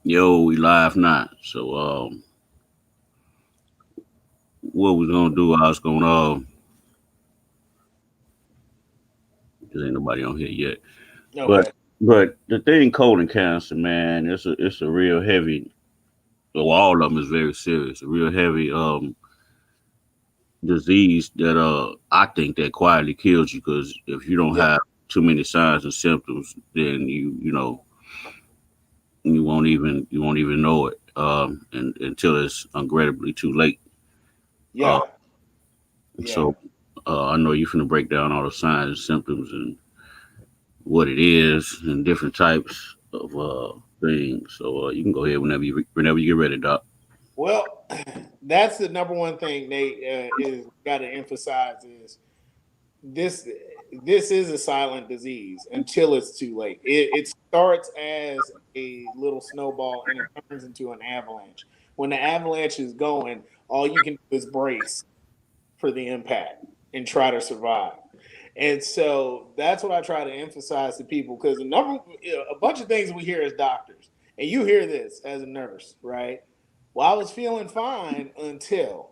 Yo, we live now. So, what we gonna do? I was gonna, cause ain't nobody on here yet. But, Okay. but the thing, colon cancer, man, it's a real heavy. Well, all of them is very serious. A real heavy disease that I think that quietly kills you. Because if you don't Yeah. have too many signs and symptoms, then you won't even know it. And until it's regrettably too late. Uh, Yeah. Yeah. so I know you're finna break down all the signs and symptoms and what it is and different types of things. So you can go ahead whenever you get ready, Doc. Well, that's the number one thing they is got to emphasize is this this is a silent disease until it's too late. It starts as a little snowball and it turns into an avalanche. When the avalanche is going, all you can do is brace for the impact and try to survive. And so that's what I try to emphasize to people because a bunch of things we hear as doctors, and you hear this as a nurse, right? Well, I was feeling fine until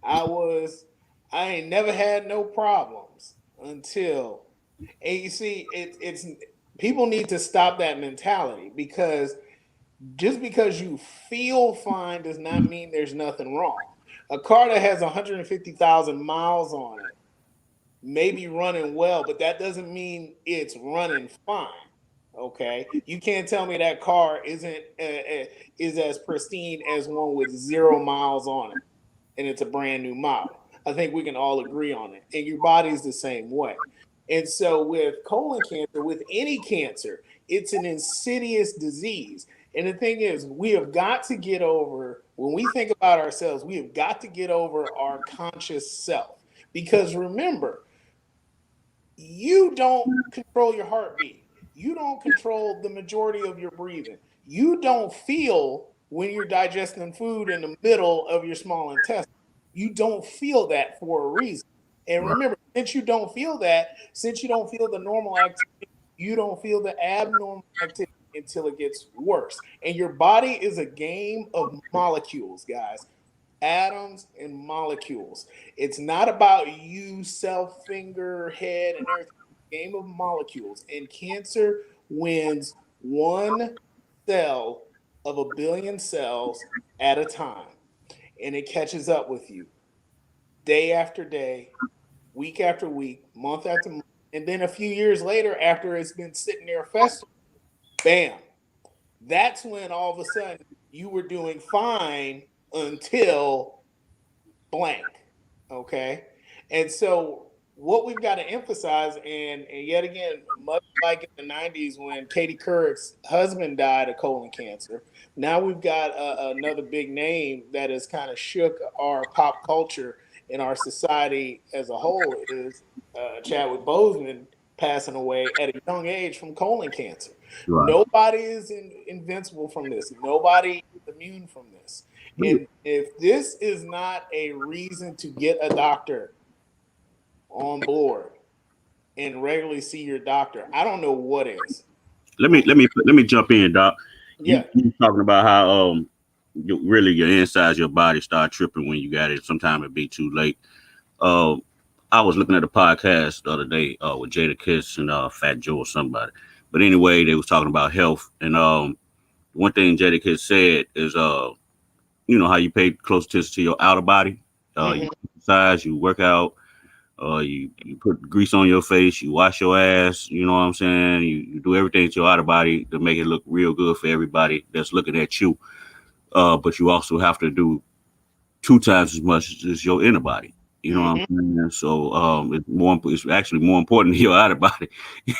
I was, I ain't never had no problems until, and you see, it's people need to stop that mentality because just because you feel fine does not mean there's nothing wrong. A car that has 150,000 miles on it may be running well, but that doesn't mean it's running fine. Okay, you can't tell me that car isn't is as pristine as one with 0 miles on it, and it's a brand new model. I think we can all agree on it. And your body's the same way. And so with colon cancer, with any cancer, it's an insidious disease. And the thing is, we have got to get over when we think about ourselves, we have got to get over our conscious self. Because remember, you don't control your heartbeat. You don't control the majority of your breathing. You don't feel when you're digesting food in the middle of your small intestine. You don't feel that for a reason. And Right. remember, since you don't feel that, since you don't feel the normal activity, you don't feel the abnormal activity until it gets worse. And your body is a game of molecules, guys, atoms and molecules. It's not about you, self, finger, head, and everything. Game of molecules. And cancer wins one cell of a billion cells at a time. And it catches up with you day after day, week after week, month after month. And then a few years later, after it's been sitting there festering, bam, that's when all of a sudden you were doing fine until blank. Okay. And so what we've got to emphasize, and yet again, much like in the 90s when Katie Couric's husband died of colon cancer, now we've got another big name that has kind of shook our pop culture in our society as a whole is Chadwick Boseman passing away at a young age from colon cancer. Right. Nobody is invincible from this. Nobody is immune from this. And if this is not a reason to get a doctor on board and regularly see your doctor, I don't know what is. Let me Okay. let me let me jump in, Doc. You, Yeah. you talking about how really your insides, your body start tripping when you got it. Sometimes it be too late. Um, I was looking at a podcast the other day with Jada Kiss and Fat Joe or somebody. But anyway, they was talking about health, and one thing Jada Kiss said is how you pay close attention to your outer body. You Hmm. exercise, you work out, you put grease on your face, you wash your ass. You know what I'm saying? You do everything to your outer body to make it look real good for everybody that's looking at you. But you also have to do two times as much as your inner body. You know what Hmm. I'm saying? So it's actually more important than your outer body. you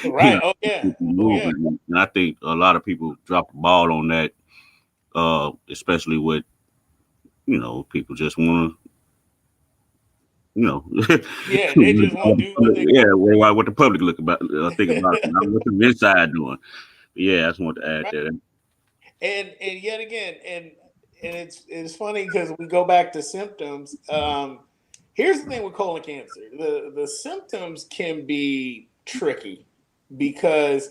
Right. know, Oh yeah. Oh yeah. movement. And I think a lot of people drop the ball on that, especially with people just want to Yeah. They just want to do what they yeah, got. what the public look about think about it, not what the inside doing. But yeah, I just want to add Right. that. And yet again, and it's funny because we go back to symptoms. Here's the thing with colon cancer: the symptoms can be tricky because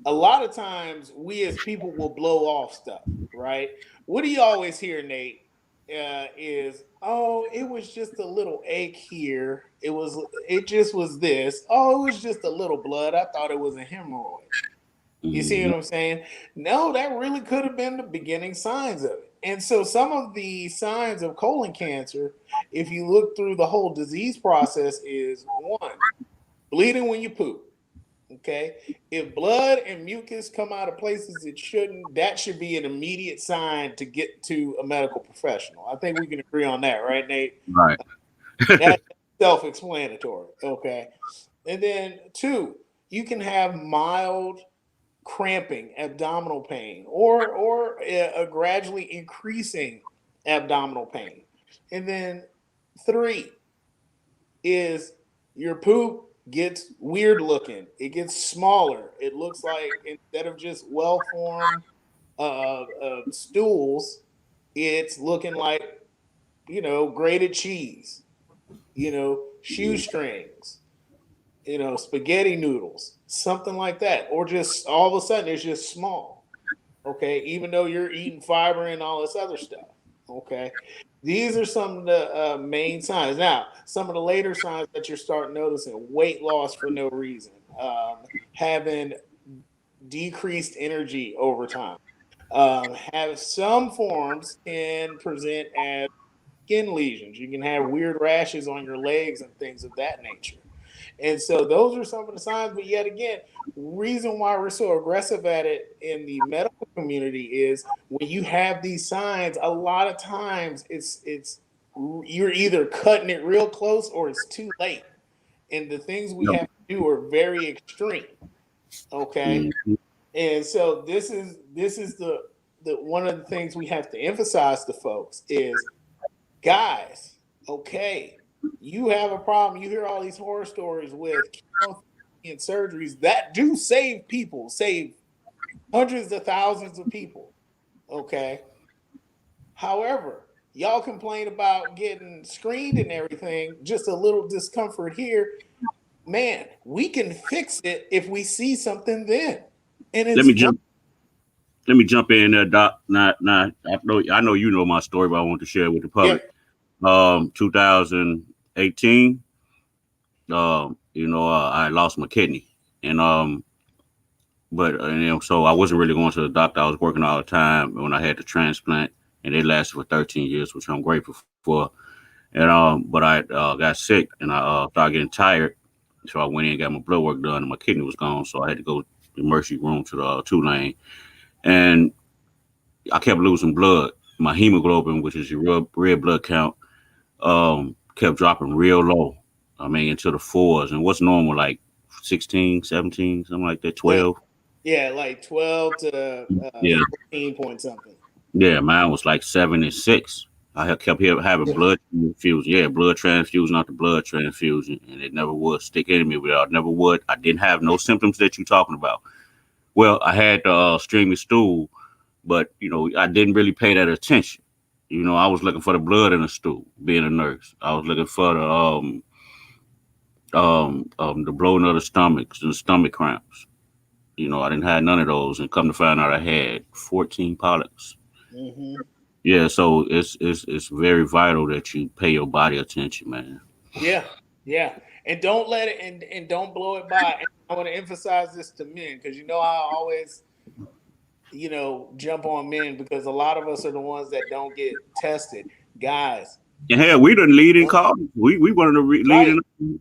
a lot of times we as people will blow off stuff, right? What do you always hear, Nate? Is, oh, it was just a little ache here. It just was this. Oh, it was just a little blood. I thought it was a hemorrhoid. You see Mhm. what I'm saying? No, that really could have been the beginning signs of it. And so some of the signs of colon cancer, if you look through the whole disease process, is one, bleeding when you poop. Okay. If blood and mucus come out of places it shouldn't, that should be an immediate sign to get to a medical professional. I think we can agree on that, right, Nate? Right. That's self explanatory. Okay. And then two, you can have mild cramping, abdominal pain, or a gradually increasing abdominal pain. And then three is your poop gets weird looking. It gets smaller. It looks like instead of just well formed stools, it's looking like, grated cheese, shoestrings, spaghetti noodles, something like that. Or just all of a sudden it's just small. Okay. Even though you're eating fiber and all this other stuff. Okay. These are some of the main signs. Now, some of the later signs that you're starting noticing: weight loss for no reason, having decreased energy over time, have some forms can present as skin lesions. You can have weird rashes on your legs and things of that nature. And so those are some of the signs. But yet again, reason why we're so aggressive at it in the medical community is when you have these signs, a lot of times it's you're either cutting it real close or it's too late. And the things we Yep. have to do are very extreme. Okay. Mhm. And so this is the one of the things we have to emphasize to folks is, guys, okay, you have a problem. You hear all these horror stories with chemotherapy and surgeries that do save people, save hundreds of thousands of people. Okay. However, y'all complain about getting screened and everything, just a little discomfort here. Man, we can fix it if we see something then. And Let it's me done. jump. Let me jump in there, Doc. Not. I know you know my story, but I want to share it with the public. Yep. 2018. I lost my kidney, and so I wasn't really going to the doctor. I was working all the time when I had the transplant, and it lasted for 13 years, which I'm grateful for. And but I got sick, and I started getting tired, so I went in and got my blood work done, and my kidney was gone, so I had to go to the emergency room to the two-lane, and I kept losing blood. My hemoglobin, which is your red blood count, kept dropping real low. I mean, into the fours, and what's normal, like 16, 17, something like that, Uh, 12. yeah, like 12 to Yeah, 14 point something. yeah, mine was like 7 and 6. I had kept having blood transfusion. Yeah, blood transfusion after blood transfusion, and it never would stick in me. Without never would. I didn't have no symptoms that you talking about. Well, I had the streamy stool, but I didn't really pay that attention. I was looking for the blood in the stool. Being a nurse, I was looking for the bloating of the stomachs and the stomach cramps. I didn't have none of those, and come to find out, I had 14 polyps. Hmm. Yeah, so it's very vital that you pay your body attention, man. Yeah, yeah, and don't let it and don't blow it by. And I want to emphasize this to men because I always jump on men because a lot of us are the ones that don't get tested. Guys, And hell, we the leading don't- cause. We one of the right, leading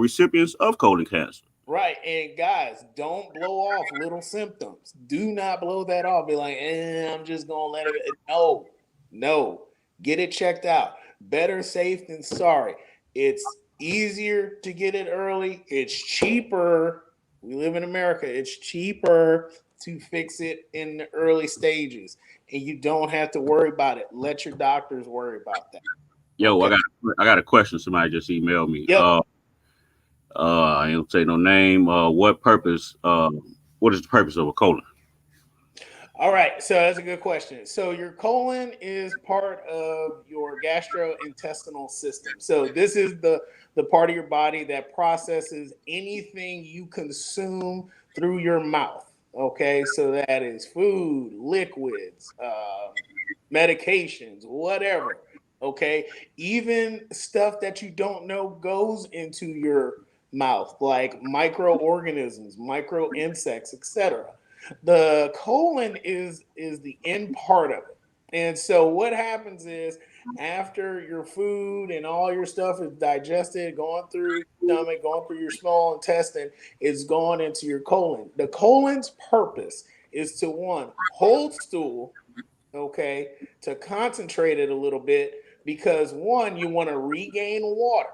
recipients of colon cancer. right, and guys, don't blow off little symptoms. Do not blow that off. Be like, I'm just gonna let it. No, no, get it checked out. Better safe than sorry. It's easier to get it early. It's cheaper. We live in America. It's cheaper to fix it in the early stages, and you don't have to worry about it. Let your doctors worry about that. Yo, Okay. I got a question. Somebody just emailed me. Yep. I ain't say no name. What is the purpose of a colon? All right, so that's a good question. So your colon is part of your gastrointestinal system. So this is the part of your body that processes anything you consume through your mouth. Okay, so that is food, liquids, medications, whatever. Okay, even stuff that you don't know goes into your mouth, like microorganisms, micro insects, etc. The colon is the end part of it. And so what happens is after your food and all your stuff is digested, going through your stomach, going through your small intestine, it's going into your colon. The colon's purpose is to one, hold stool, okay, to concentrate it a little bit because one, you want to regain water,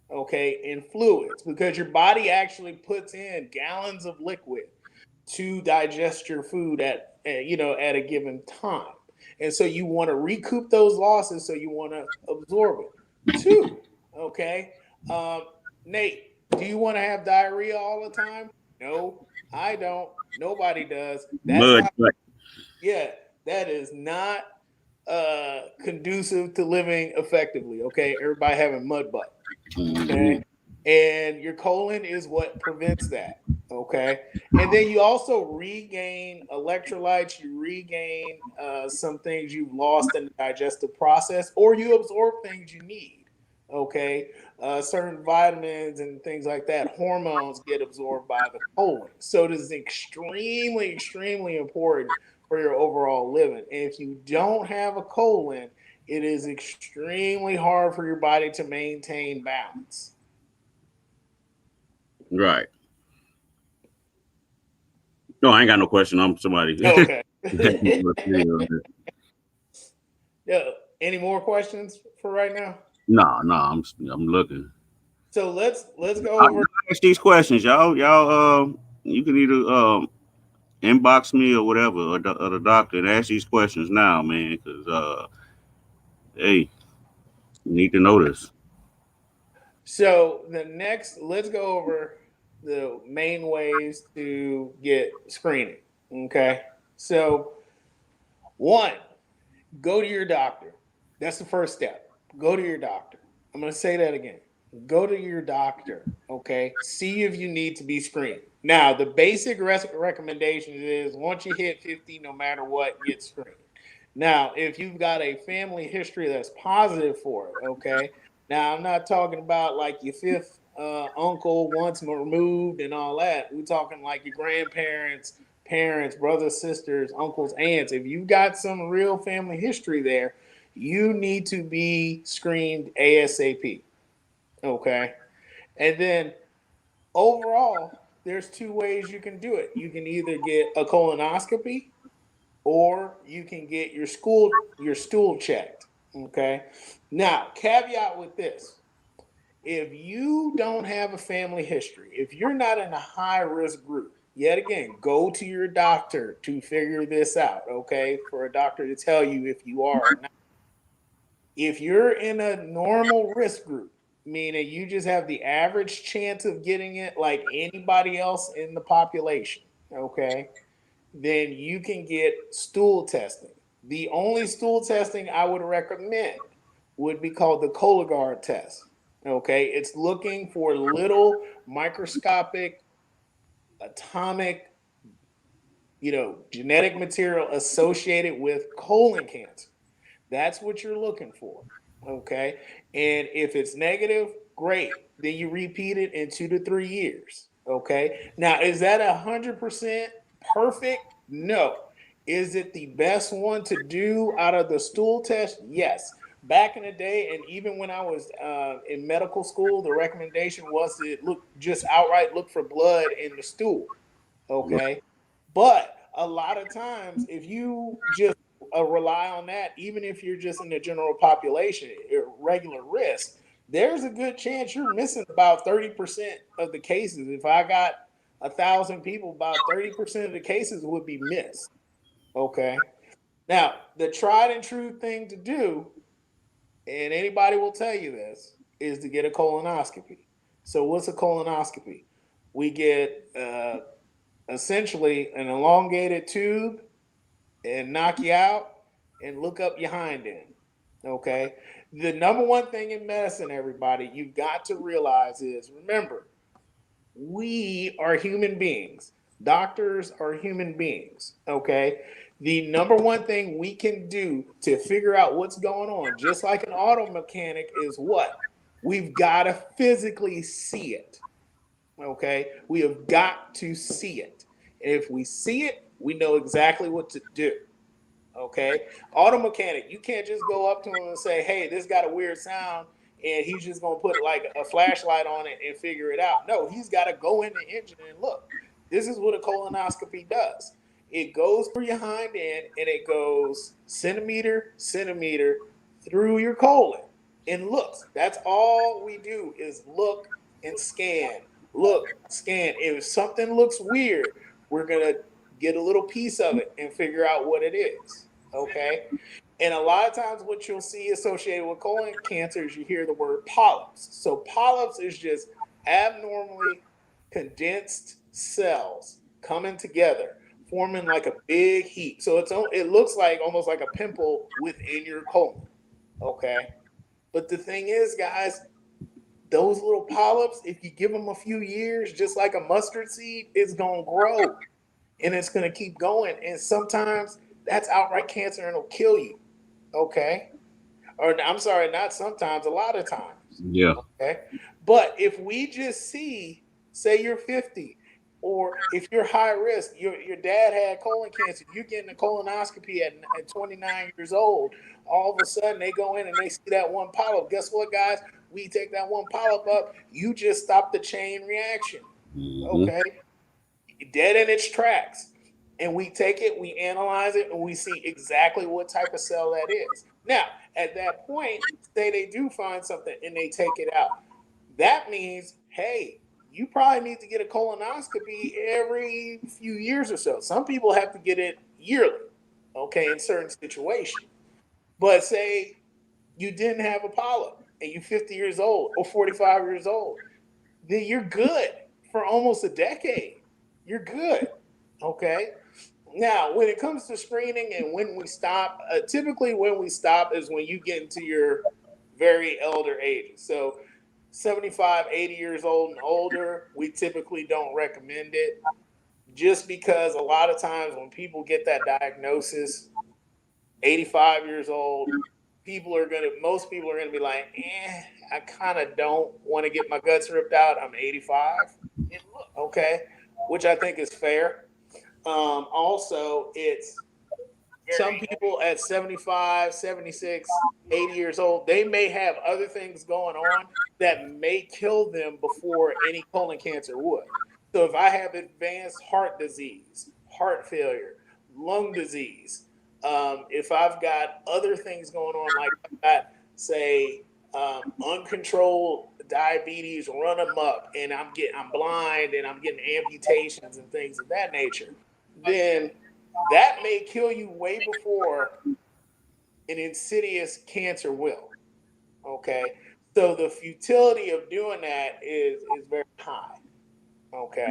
okay, and fluids because your body actually puts in gallons of liquid to digest your food at a given time. And so you want to recoup those losses, so you want to absorb it. Two, okay, um, Nate, do you want to have diarrhea all the time? No, I don't. Nobody does. That's Mud not. butt. Yeah, that is not conducive to living effectively. Okay, everybody having mud butt. Okay, Mhm. and your colon is what prevents that. Okay, and then you also regain electrolytes, you regain some things you've lost in the digestive process, or you absorb things you need. Okay, certain vitamins and things like that, hormones get absorbed by the colon. So it is extremely, extremely important for your overall living. And if you don't have a colon, it is extremely hard for your body to maintain balance. Right. No, I ain't got no question. I'm somebody. Okay. No, Yeah. Any more questions for right now? no, I'm looking. So let's go I over. ask these questions, y'all. You can either inbox me or whatever, or the doctor, and ask these questions now, man. Because hey, you need to know this. So the next, let's go over the main ways to get screening. Okay. So one, go to your doctor. That's the first step. Go to your doctor. I'm going to say that again. Go to your doctor. Okay. See if you need to be screened. Now, the basic recommendation is once you hit 50, no matter what, get screened. Now, if you've got a family history that's positive for it, okay. Now, I'm not talking about like your fifth uncle once removed and all that. We're talking like your grandparents, parents, brothers, sisters, uncles, aunts. If you've got some real family history there, you need to be screened ASAP. Okay. And then overall, there's two ways you can do it. You can either get a colonoscopy or you can get your stool checked. Okay. Now, caveat with this. If you don't have a family history, if you're not in a high risk group, yet again, go to your doctor to figure this out, okay? For a doctor to tell you if you are or not. If you're in a normal risk group, meaning you just have the average chance of getting it like anybody else in the population, okay? Then you can get stool testing. The only stool testing I would recommend would be called the Cologuard test. Okay, it's looking for little microscopic atomic, genetic material associated with colon cancer. That's what you're looking for. Okay. And if it's negative, great. Then you repeat it in 2 to 3 years. Okay. Now, is that 100% perfect? No. Is it the best one to do out of the stool test? Yes. Back in the day, and even when I was in medical school, the recommendation was to just outright look for blood in the stool. Okay. But a lot of times, if you just rely on that, even if you're just in the general population, regular risk, there's a good chance you're missing about 30% of the cases. If I got 1,000 people, about 30% of the cases would be missed. Okay. Now, the tried and true thing to do, and anybody will tell you this, is to get a colonoscopy. So, what's a colonoscopy? We get essentially an elongated tube and knock you out and look up your hind end. Okay. The number one thing in medicine, everybody, you've got to realize is remember, we are human beings. Doctors are human beings, okay? The number one thing we can do to figure out what's going on, just like an auto mechanic, is what? We've got to physically see it, okay? We have got to see it. And if we see it, we know exactly what to do. Okay, auto mechanic, you can't just go up to him and say, "Hey, this got a weird sound," and he's just gonna put like a flashlight on it and figure it out. No, he's got to go in the engine and look. This is what a colonoscopy does. It goes through your hind end and it goes centimeter through your colon and looks. That's all we do is look and scan. Look, scan. If something looks weird, we're gonna get a little piece of it and figure out what it is. Okay. And a lot of times, what you'll see associated with colon cancer is you hear the word polyps. So, polyps is just abnormally condensed cells coming together, forming like a big heap. So, it looks like almost like a pimple within your colon. Okay. But the thing is, guys, those little polyps, if you give them a few years, just like a mustard seed, it's going to grow and it's going to keep going. And sometimes that's outright cancer and it'll kill you. Okay. Or I'm sorry, not sometimes, a lot of times. Yeah. Okay. But if we just see, say you're 50, or if you're high risk, your dad had colon cancer, you're getting a colonoscopy at 29 years old, all of a sudden they go in and they see that one polyp. Guess what, guys? We take that one polyp up, you just stop the chain reaction. Mm-hmm. Okay. Dead in its tracks. And we take it, we analyze it, and we see exactly what type of cell that is. Now, at that point, say they do find something and they take it out. That means, hey, you probably need to get a colonoscopy every few years or so. Some people have to get it yearly, okay, in certain situations. But say you didn't have a polyp and you're 50 years old or 45 years old, then you're good for almost a decade. You're good, okay? Now, when it comes to screening and when we stop, typically when we stop is when you get into your very elder ages. So 75, 80 years old and older, we typically don't recommend it just because a lot of times when people get that diagnosis, 85 years old, most people are gonna be like, I kind of don't want to get my guts ripped out. I'm 85. Okay, which I think is fair. Also, it's some people at 75, 76, 80 years old, they may have other things going on that may kill them before any colon cancer would. So if I have advanced heart disease, heart failure, lung disease, if I've got other things going on, like I've got, say, uncontrolled diabetes run amok, and I'm blind and I'm getting amputations and things of that nature, then that may kill you way before an insidious cancer will. Okay, so the futility of doing that is very high. Okay,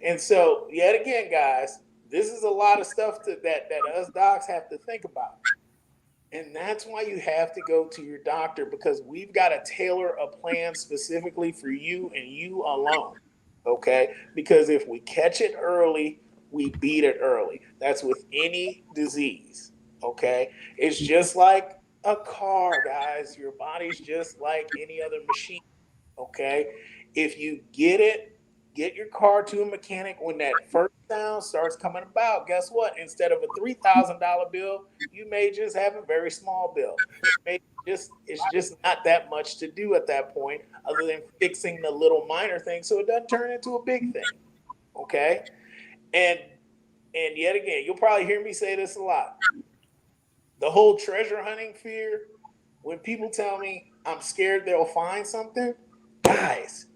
and so yet again, guys, this is a lot of stuff that us docs have to think about. And that's why you have to go to your doctor, because we've got to tailor a plan specifically for you and you alone. Okay? Because if we catch it early, we beat it early. That's with any disease. Okay? It's just like a car, guys. Your body's just like any other machine. Okay? If you get your car to a mechanic when that first sound starts coming about. Guess what? Instead of a $3,000 bill, you may just have a very small bill. It's just not that much to do at that point, other than fixing the little minor thing, so it doesn't turn into a big thing. Okay, and yet again, you'll probably hear me say this a lot. The whole treasure hunting fear. When people tell me I'm scared they'll find something, guys,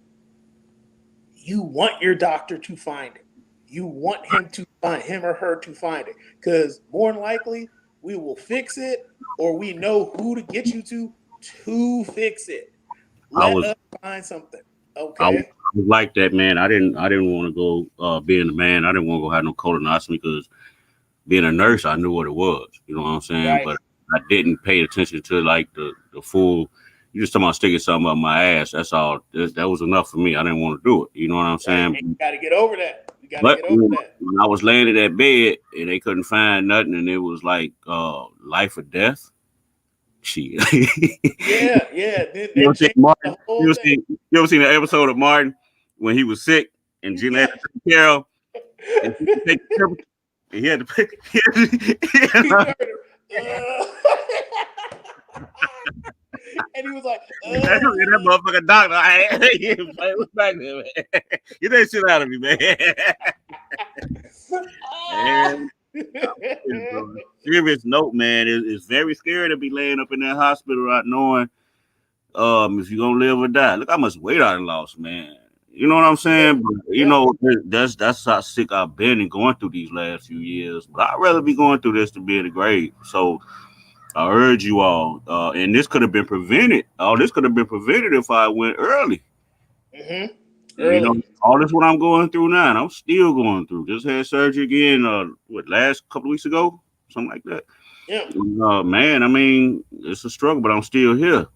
you want your doctor to find it. You want him or her to find it, because more than likely we will fix it, or we know who to get you to fix it. I Let was us find something. I was Okay. like that, man. I didn't want to go being a man. I didn't want to go have no colonoscopy because being a nurse, I knew what it was. You know what I'm saying? Right. But I didn't pay attention to like the full. You just talking about sticking something up my ass. That's all. That was enough for me. I didn't want to do it. You know what I'm Right. And saying? you got to get over that. You got to But get over that. when I was laying in that bed and they couldn't find nothing, and it was like life or death. Shit. Yeah, yeah. Then You that ever seen changed Martin? the whole thing. You ever seen an episode of Martin when he was sick and Gina had Yeah. to take care of, and he could take care of, and he had to pay. He heard her. And he was like, That motherfucking doctor. What's back there, man? Get that shit out of me, man. Man, bro. Serious note, man. It's very scary to be laying up in that hospital not knowing if you're gonna live or die. Look how much weight I done lost, man. You know what I'm saying? But, you yeah. know, that's how sick I've been and going through these last few years. But I'd rather be going through this to be in the grave. So I urge you all, and this could have been prevented. All this could have been prevented if I went early. Mm-hmm. You know, Early. all this what I'm going through now, and I'm still going through. Just had surgery again. Last couple weeks ago, something like that. Yeah. Man, I mean, it's a struggle, but I'm still here.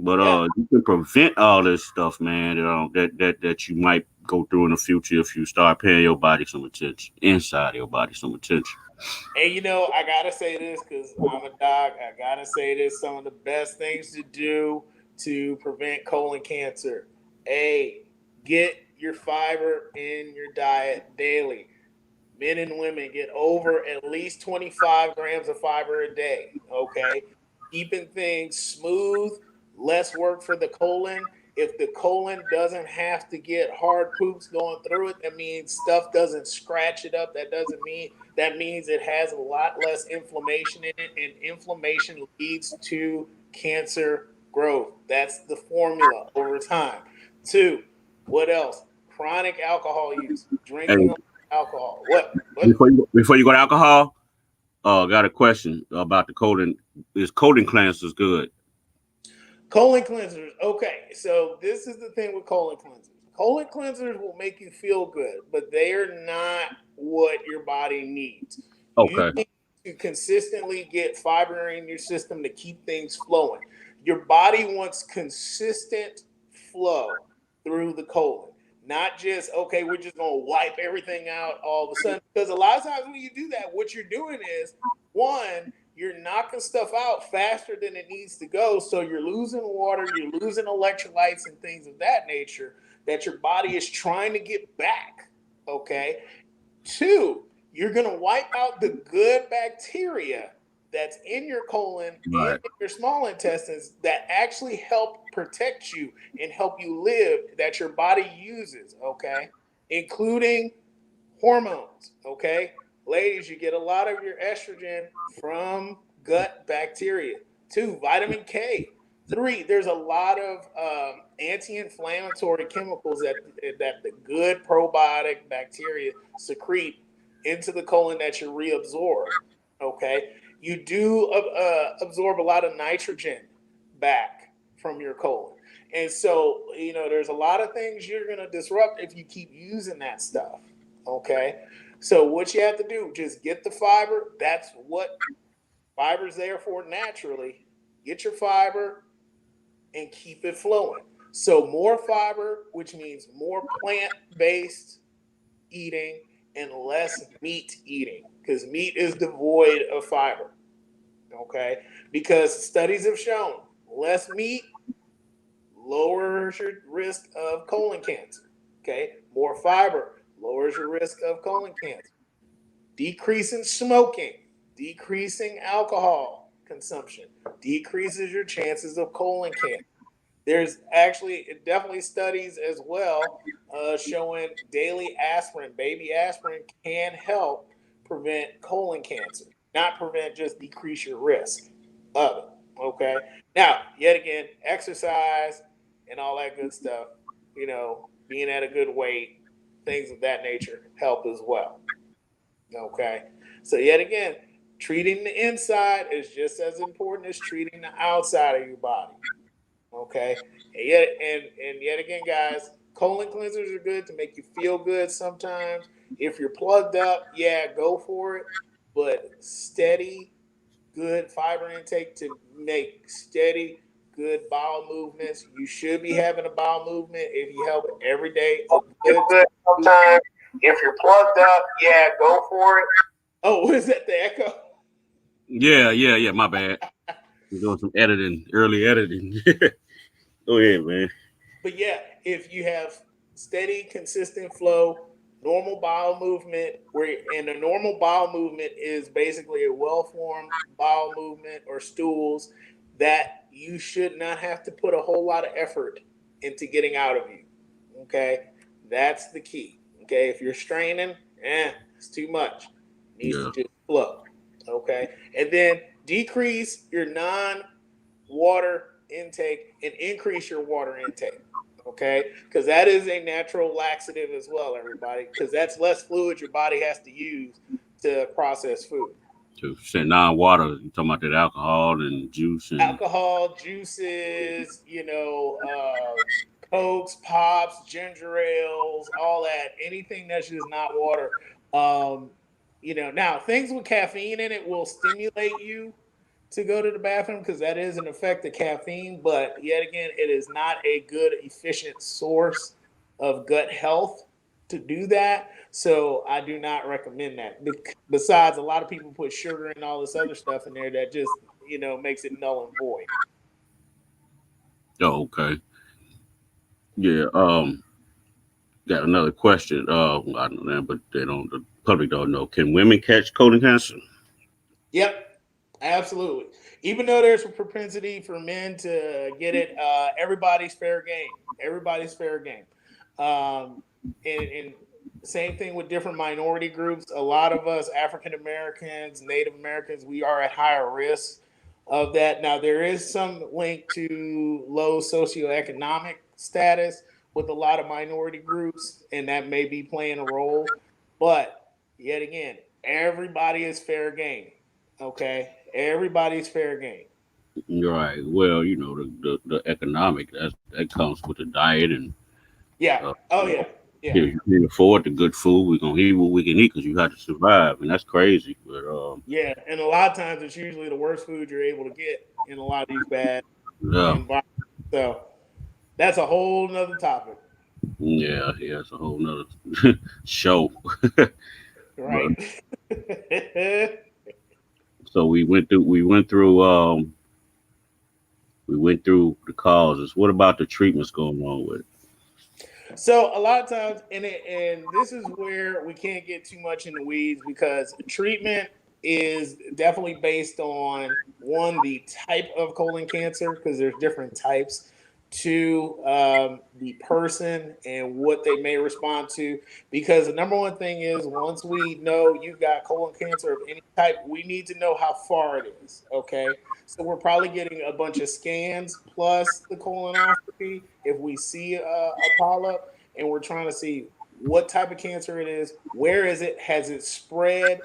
But Yeah. you can prevent all this stuff, man. That you might go through in the future if you start paying your body some attention, inside your body some attention. And I gotta say this because I'm a doc. I gotta say this. Some of the best things to do to prevent colon cancer. A, get your fiber in your diet daily. Men and women get over at least 25 grams of fiber a day. Okay. Keeping things smooth, less work for the colon. If the colon doesn't have to get hard poops going through it, that means stuff doesn't scratch it up. That means it has a lot less inflammation in it, and inflammation leads to cancer growth. That's the formula over time. Two, what else? Chronic alcohol use, drinking Hey, alcohol. What? What? before you go to alcohol, got a question about the colon. Is colon cleansers good? Colon cleansers. Okay, so this is the thing with colon cleansers. Colon cleansers will make you feel good, but they are not what your body needs. You Okay. need to consistently get fiber in your system to keep things flowing. Your body wants consistent flow through the colon, not just, okay, we're just going to wipe everything out all of a sudden. Because a lot of times when you do that, what you're doing is, one, you're knocking stuff out faster than it needs to go. So you're losing water, you're losing electrolytes and things of that nature that your body is trying to get back. Okay. Two, you're going to wipe out the good bacteria that's in your colon and Right. in your small intestines that actually help protect you and help you live that your body uses. Okay. Including hormones. Okay. Ladies, you get a lot of your estrogen from gut bacteria. Two, vitamin K. Three, there's a lot of anti-inflammatory chemicals that the good probiotic bacteria secrete into the colon that you reabsorb. Okay, you do absorb a lot of nitrogen back from your colon, and so there's a lot of things you're going to disrupt if you keep using that stuff. Okay, so what you have to do, just get the fiber. That's what fiber's there for naturally. Get your fiber and keep it flowing. So more fiber, which means more plant-based eating and less meat eating, because meat is devoid of fiber. Okay, because studies have shown less meat lowers your risk of colon cancer. Okay, more fiber lowers your risk of colon cancer. Decreasing smoking, decreasing alcohol consumption, decreases your chances of colon cancer. There's actually definitely studies as well showing daily aspirin, baby aspirin, can help prevent colon cancer. Not prevent, just decrease your risk of it. Okay. Now, yet again, exercise and all that good stuff, being at a good weight, things of that nature help as well. Okay. So yet again, treating the inside is just as important as treating the outside of your body. Okay. And yet again, guys, colon cleansers are good to make you feel good sometimes. If you're plugged up, yeah, go for it. But steady, good fiber intake to make steady, good bowel movements. You should be having a bowel movement if you have it every day, a good Good two sometimes. If you're plugged up, yeah, go for it. Oh, is that the echo? Yeah. My bad. I'm doing some editing, early editing. Go ahead, man. But yeah, if you have steady, consistent flow, normal bowel movement, where and a normal bowel movement is basically a well-formed bowel movement or stools that you should not have to put a whole lot of effort into getting out of you. Okay, that's the key. Okay, if you're straining, it's too much. It needs to Yeah. just flow. Okay, and then decrease your non-water intake and increase your water intake. Okay, because that is a natural laxative as well, everybody, because that's less fluid your body has to use to process food. To say non-water, you talking about that alcohol and juice and Alcohol, juices, cokes, pops, ginger ales, all that, anything that's just not water. Um, now things with caffeine in it will stimulate you to go to the bathroom because that is an effect of caffeine. But yet again, it is not a good, efficient source of gut health to do that. So I do not recommend that. Besides, a lot of people put sugar and all this other stuff in there that just makes it null and void. oh, okay. Yeah. Got another question. I don't know, but they don't. The public don't know. Can women catch colon cancer? Yep, absolutely. Even though there's a propensity for men to get it, everybody's fair game. Everybody's fair game. And same thing with different minority groups. A lot of us, African Americans, Native Americans, we are at higher risk of that. Now, there is some link to low socioeconomic status with a lot of minority groups, and that may be playing a role. But yet again, everybody is fair game. Okay, everybody's fair game. Right. Well, the economic that comes with the diet and Yeah. Oh you know, yeah. Yeah. if you can afford the good food, we're gonna eat what we can eat because you have to survive, and that's crazy. But Yeah. And a lot of times it's usually the worst food you're able to get in a lot of these bad yeah, environments. So that's a whole nother topic. yeah, it's a whole nother show. Right. But so we went through the causes. What about the treatments going on with it? So a lot of times, and this is where we can't get too much in the weeds because treatment is definitely based on one, the type of colon cancer because there's different types. Two, the person and what they may respond to. Because the number one thing is once we know you've got colon cancer of any type, we need to know how far it is. Okay, so we're probably getting a bunch of scans plus the colonoscopy if we see a polyp, and we're trying to see what type of cancer it is, where is it, has it spread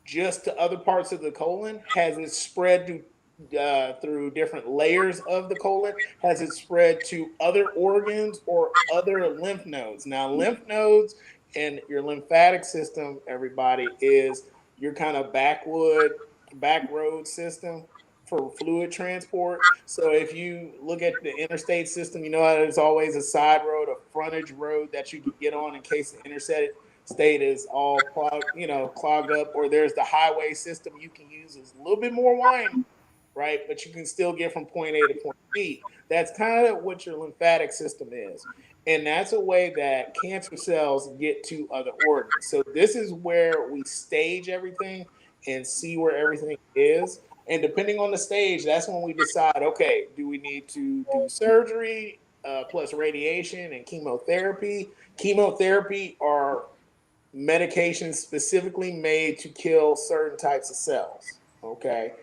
just to other parts of the colon, has it spread through different layers of the colon, has it spread to other organs or other lymph nodes. Now lymph nodes and your lymphatic system, everybody, is your kind of back road system for fluid transport. So if you look at the interstate system, you know how there's always a side road, a frontage road that you can get on in case the interstate state is all clogged up, or there's the highway system you can use is a little bit more winding, right? But you can still get from point A to point B. That's kind of what your lymphatic system is. And that's a way that cancer cells get to other organs. So this is where we stage everything and see where everything is. And depending on the stage, that's when we decide, okay, do we need to do surgery plus radiation and chemotherapy? Chemotherapy are medications specifically made to kill certain types of cells. Okay.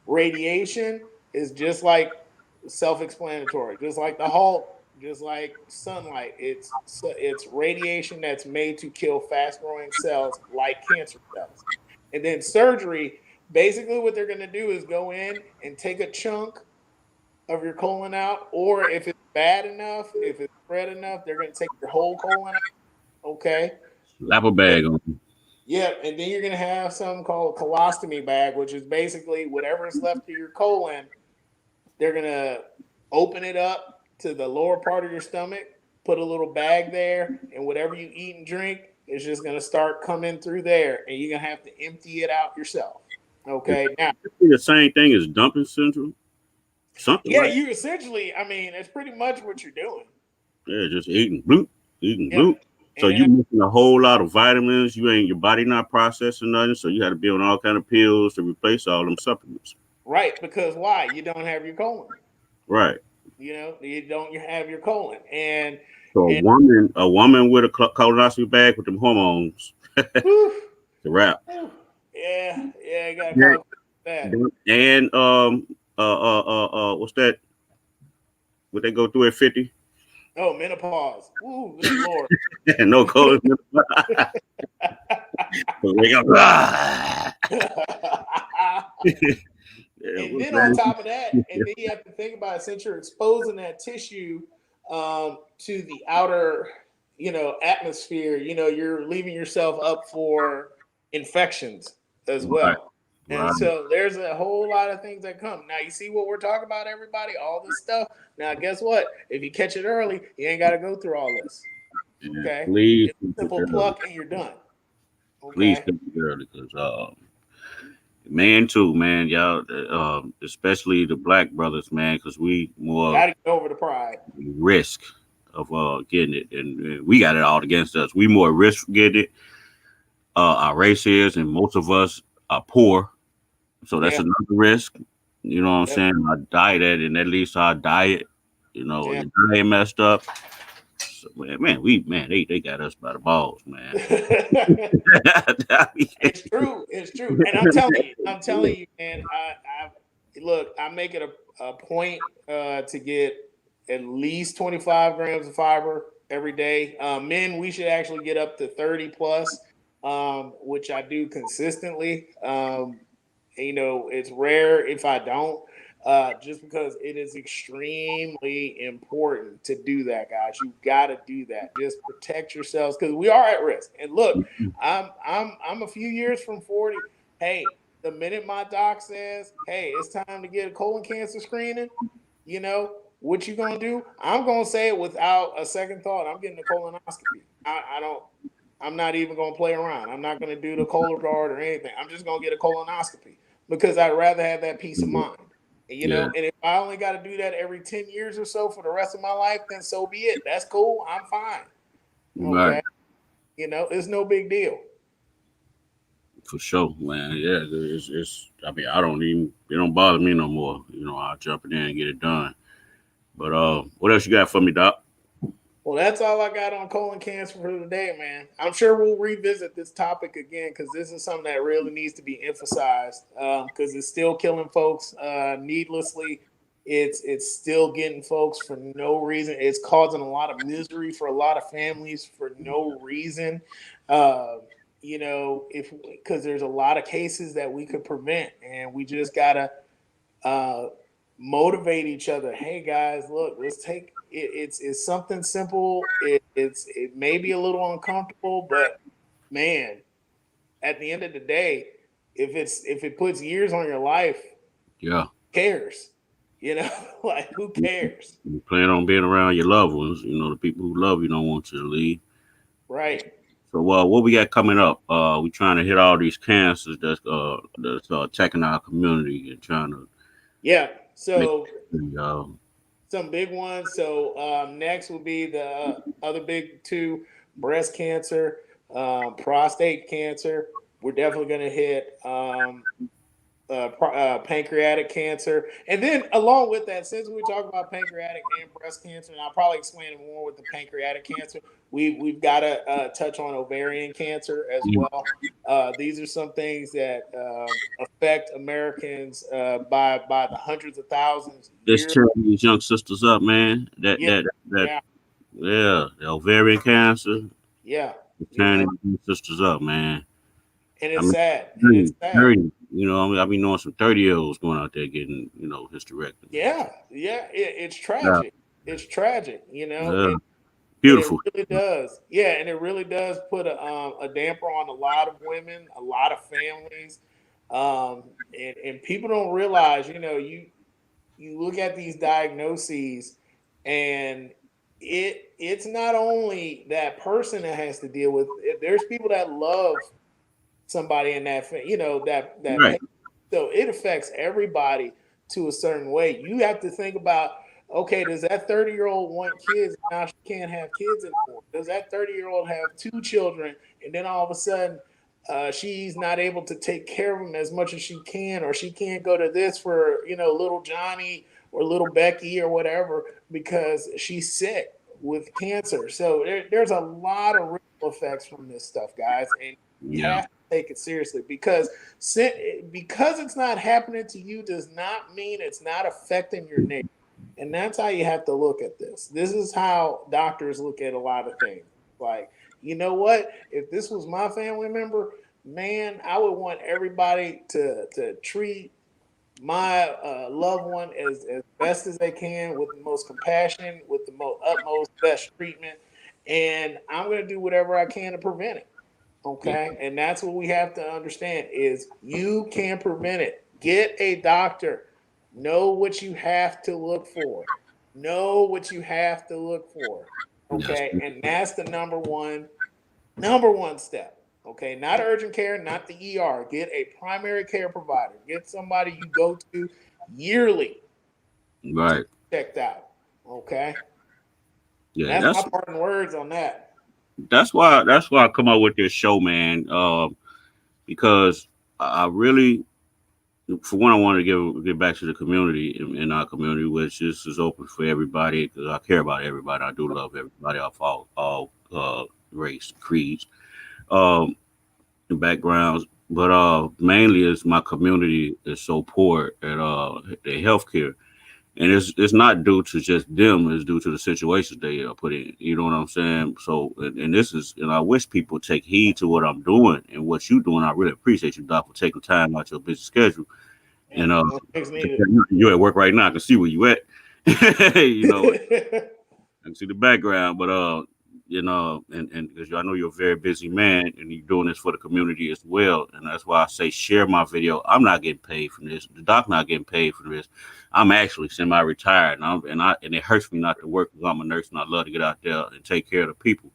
Radiation is just like self-explanatory, just like the Hulk, just like sunlight. It's radiation that's made to kill fast-growing cells like cancer cells. And then surgery, basically what they're going to do is go in and take a chunk of your colon out, or if it's bad enough, if it's spread enough, they're going to take your whole colon out. Okay. Slap a bag on. Yeah, and then you're gonna have something called a colostomy bag, which is basically whatever is left of your colon. They're gonna open it up to the lower part of your stomach, put a little bag there, and whatever you eat and drink, It's just gonna start coming through there, and you're gonna have to empty it out yourself. It's Okay, now, the same thing as dumping syndrome. Something yeah, like you essentially, I mean, it's pretty much what you're doing. yeah, just eating bloop, eating Yeah, bloop. So you and missing a whole lot of vitamins. You ain't your body not processing nothing. So you had to be on all kind of pills to replace all them supplements. right, because why? You don't have your colon. Right. You don't have your colon, and So and a woman with a colonoscopy bag with them hormones, whew, the wrap. whew, yeah, you gotta Yeah. call it that. And what's that? What they go through at 50? Oh, menopause. Ooh, good lord. No colon. They go, "Ah." Yeah, And what's then on that? top of that, and then you have to think about it, since you're exposing that tissue to the outer, atmosphere, you're leaving yourself up for infections as Right, well. And right. so there's a whole lot of things that come. Now you see what we're talking about, everybody, all this stuff. Now guess what? If you catch it early, you ain't got to go through all this. Yeah, Okay, please it's keep a it simple early. pluck and you're done. Please Okay, keep it early, because man, too, man, y'all, especially the black brothers, man, because we more got to get over the pride. risk of getting it, and we got it all against us. We more risk getting it. Our race is, and most of us are poor, so that's Yeah, another risk. You know what I'm yep, saying? Our diet, and at least our diet, yeah. your diet messed up. So, they got us by the balls, man. It's true. It's true. And I'm telling you, man. I look. I make it a point to get at least 25 grams of fiber every day. Men, we should actually get up to 30 plus, which I do consistently. It's rare if I don't. Just because it is extremely important to do that, guys. You got to do that. Just protect yourselves because we are at risk. And look, I'm a few years from 40. Hey, the minute my doc says, "Hey, it's time to get a colon cancer screening," what you gonna do? I'm gonna say it without a second thought. I'm getting a colonoscopy. I don't. I'm not even gonna play around. I'm not gonna do the Cologuard or anything. I'm just gonna get a colonoscopy because I'd rather have that peace of mind. Yeah, And if I only got to do that every 10 years or so for the rest of my life, then so be it. That's cool. I'm fine. right. Okay. It's no big deal. For sure, man. Yeah, it's. I mean, I don't even. It don't bother me no more. I'll jump in there and get it done. But what else you got for me, Doc? Well, that's all I got on colon cancer for today, man. I'm sure we'll revisit this topic again because this is something that really needs to be emphasized because it's still killing folks needlessly. It's still getting folks for no reason. It's causing a lot of misery for a lot of families for no reason. Uh, if because there's a lot of cases that we could prevent, and we just gotta uh, motivate each other. Hey guys, look, let's take it. It's something simple. It may be a little uncomfortable, but man, at the end of the day, if it puts years on your life, Yeah, who cares? Like who cares? you plan on being around your loved ones. The people who love you don't want you to leave. Right? So, what we got coming up? We trying to hit all these cancers that's attacking our community and trying to Yeah. make. So Uh, some big ones. So next will be the other big two: breast cancer, prostate cancer. We're definitely going to hit pancreatic cancer, and then along with that, since we talk about pancreatic and breast cancer, and I'll probably explain it more with the pancreatic cancer. We've got to touch on ovarian cancer as well. These are some things that affect Americans by the hundreds of thousands let's yearly. cheer these young sisters up, man. Yeah, yeah, Yeah, the ovarian cancer. yeah. Turning these sisters up, man. And I it's mean, sad, and it's 30, sad. 30. I mean knowing some 30-year olds going out there getting, hysterectomies. Yeah, yeah. It's Yeah, tragic. It's tragic. yeah. And it Beautiful. really does. Yeah, and it really does put a damper on a lot of women, a lot of families, and people don't realize. You look at these diagnoses, and it's not only that person that has to deal with it. There's people that love somebody in that, Right. so it affects everybody to a certain way. You have to think about, okay, does that 30-year-old want kids? Now she can't have kids anymore. Does that 30-year-old have two children, and then all of a sudden she's not able to take care of them as much as she can, or she can't go to this for little Johnny or little Becky or whatever because she's sick with cancer. So there's a lot of ripple effects from this stuff, guys, and you Yeah. have to take it seriously because it's not happening to you does not mean it's not affecting your neighbor. And that's how you have to look at this. This is how doctors look at a lot of things. Like, you know what? If this was my family member, man, I would want everybody to treat my loved one as best as they can, with the most compassion, with the utmost best treatment, and I'm going to do whatever I can to prevent it. Yeah. Okay, and that's what we have to understand is you can prevent it. Get a doctor. Know what you have to look for. Know what you have to look for. Yes. Okay, and that's the number one step. Okay, not urgent care, not the ER. Get a primary care provider. Get somebody you go to yearly, Right. checked out. Okay, and Yeah. that's my parting words on that. That's why I come up with this show, man. Because I really, for one, I want to give back to the community in our community, which is open for everybody because I care about everybody. I do love everybody of all race, creeds, um, and backgrounds. But mainly is my community is so poor at their healthcare, and it's not due to just them. It's due to the situations they are put in. You know what I'm saying? So, and this is, and I wish people take heed to what I'm doing and what you doing. I really appreciate you, Doc, for taking time out your busy schedule. And And no things needed. you're at work right now. I can see where you at. you know, I can see the background, but and because I know you're a very busy man, and you're doing this for the community as well, and that's why I say share my video. I'm not getting paid for this. The doc not getting paid for this. I'm actually semi-retired, and it hurts me not to work because I'm a nurse and I love to get out there and take care of the people.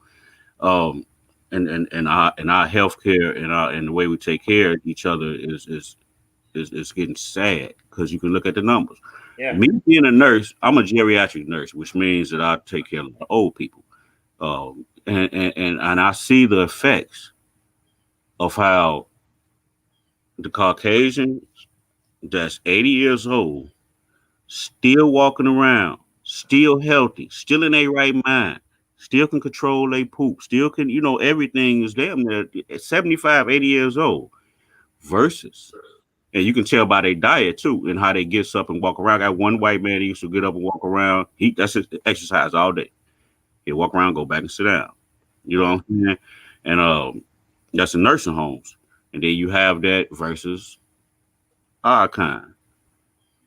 Um, and our healthcare and the way we take care of each other is getting sad because you can look at the numbers. Yeah. Me being a nurse, I'm a geriatric nurse, which means that I take care of the old people. And I see the effects of how the Caucasian that's 80 years old, still walking around, still healthy, still in their right mind, still can control their poop, still can, everything is damn near at 75, 80 years old versus. And you can tell by their diet too and how they get up and walk around. I got one white man, he used to get up and walk around. That's his exercise all day. He'll walk around, go back and sit down. You know what I'm saying? And that's in nursing homes. And then you have that versus our kind,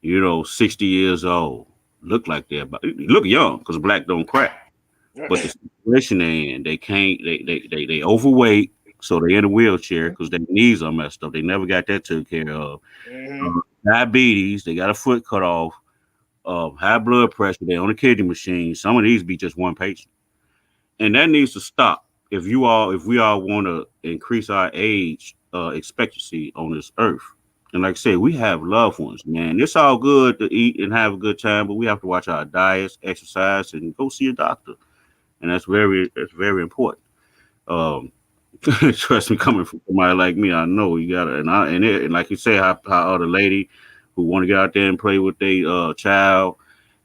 60 years old. Look like they're about, look young because black don't crack. But the situation they in, they can't, they overweight, so they're in a wheelchair because their knees are messed up. They never got that taken care of. Diabetes, they got a foot cut off. High blood pressure, they're on a kidney machine. Some of these be just one patient. And that needs to stop. If we all want to increase our age expectancy on this earth, and like I said, we have loved ones, man. It's all good to eat and have a good time, but we have to watch our diets, exercise, and go see a doctor, and that's very important. Um, Trust me, coming from somebody like me, I know you gotta, and like you say, how the lady who want to get out there and play with their child,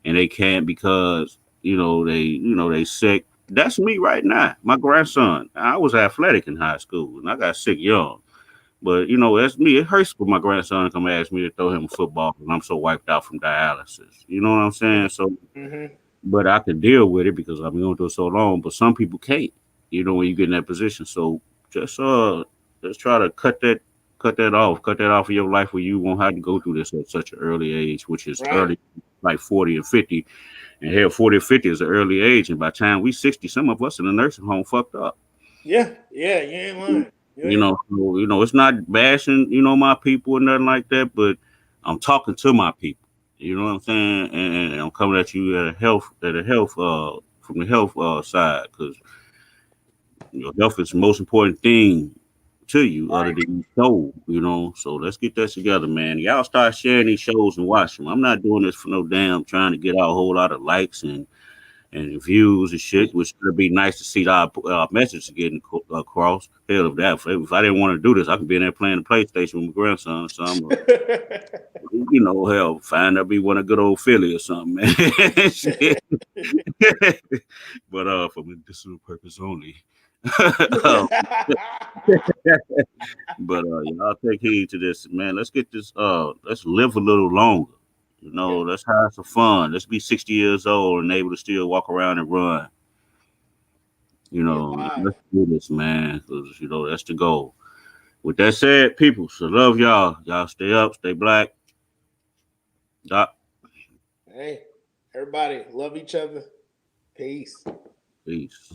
and they can't because they sick. That's me right now. My grandson. I was athletic in high school, and I got sick young. But that's me. It hurts for my grandson to come ask me to throw him a football, and I'm so wiped out from dialysis. You know what I'm saying? So, but I can deal with it because I've been going through it so long. But some people can't. When you get in that position. So just let's try to cut that off of your life where you won't have to go through this at such an early age, which is early, like 40 and 50. And hell, 40 or 50 is an early age, and by the time we 60, some of us in the nursing home fucked up. Yeah, you ain't lying. It's not bashing, my people or nothing like that, but I'm talking to my people. You know what I'm saying? And I'm coming at you at a health from the health side, because your health is the most important thing to you other than your soul, you know. So let's get that together, man. Y'all start sharing these shows and watch them. I'm not doing this for no damn trying to get out a whole lot of likes and views and shit, which would be nice to see our message getting across. Hell, if I didn't want to do this, I could be in there playing the PlayStation with my grandson or something. You know, hell, find out me want a good old Philly or something, man. Shit. But for medicinal purpose only. Um, but y'all take heed to this, man. Let's get this. Let's live a little longer. You know, let's have some fun. Let's be 60 years old and able to still walk around and run. You Be know, alive. let's do this, man. Because you know that's the goal. With that said, people, so love y'all. Y'all stay up, stay black. Doc, Hey, everybody, love each other. Peace. peace.